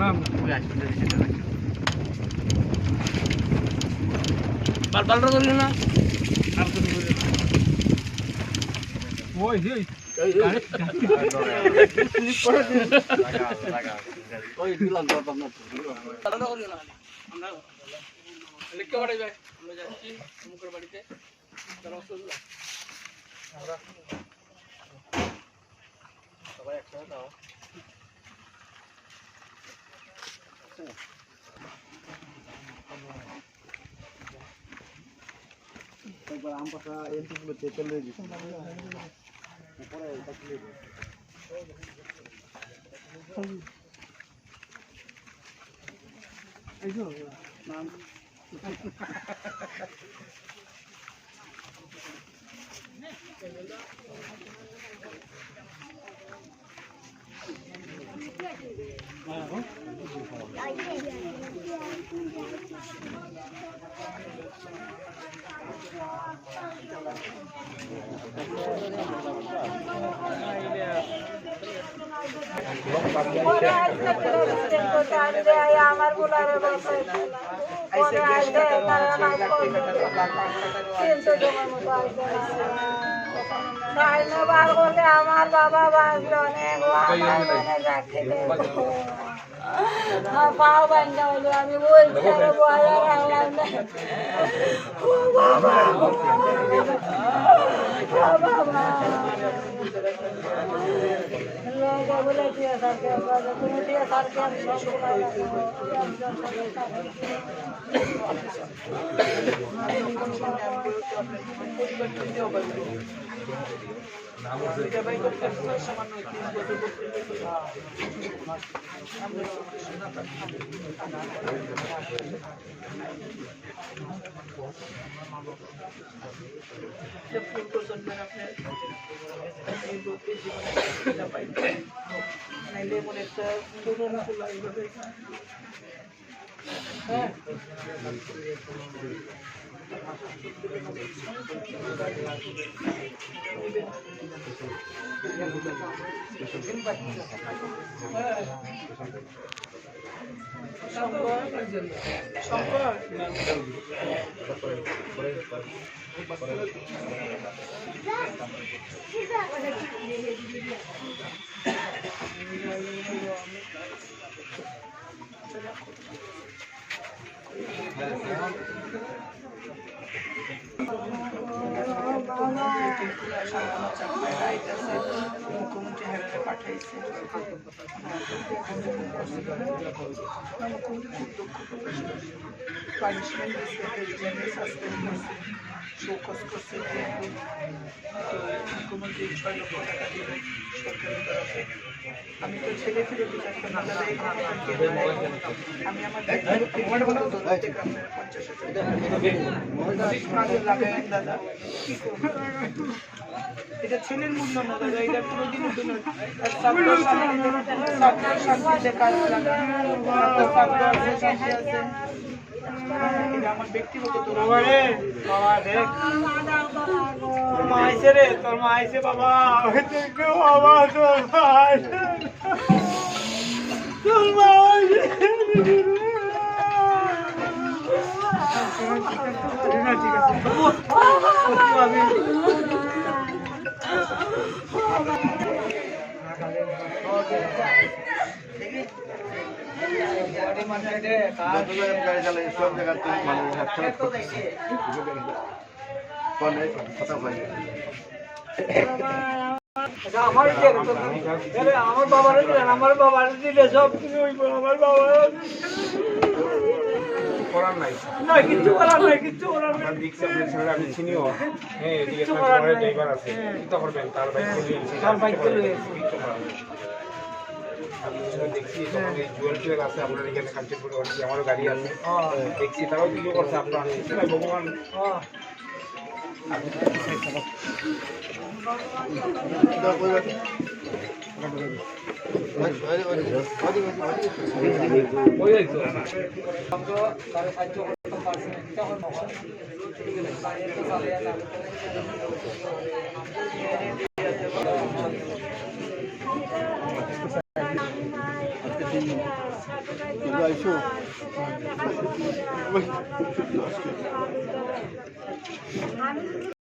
না বালটা ধরলি না আর তো ধরলি না ওই এই স্লিপ করে দিন লাগা ওই দিলাম তো আপনার বালটা ধরলি না আমরা লিখতে পারি ভাই আমরা যাচ্ছি মুখের বাড়িতে তারা অসুবিধা আমরা সবাই একসাথে দাও একবার আম পাতা এলটিগুলো চলে গেছে উপরে এটা চলে গেছে এই যে নাম আমার বুলারে বার করলে আমার বাবা বাঁচল অনেক পাও বান্ধা হইলো আমি বলছি বলে দিয়ে থাকে তুমি দিয়ে থাকে আমি পাঠাইছে পানিশমেন্ট শোকস করছে মুখ্যমন্ত্রী 6 লক্ষ টাকা দিবে সরকারের তরফে আমি তো ছেলে ফিরে দিতে না আমি আমার দাদা এটা ছেলের মূল্য না দাদা এটা কোনোদিন আমার ব্যক্তিগত তোর মা আইসে রে তোর মা আইসে বাবা বাবা তোর মা ঠিক আছে আমার বাবার দিলেন আমার বাবার দিলে সব কিছু আমার বাবা করার নাই না কিছু করার নাই কিছু করার নাই দেখছি আপনার ছেলে আমি চিনিও হ্যাঁ এদিকে তারপরে ড্রাইভার আছে চিন্তা করবেন তার বাইক চলে আমি দেখছি এই জুয়েল আছে আপনার এখানে কাঞ্চনপুরে আমারও গাড়ি আছে দেখছি তারাও কিছু করছে আপনার ভগবান আইসো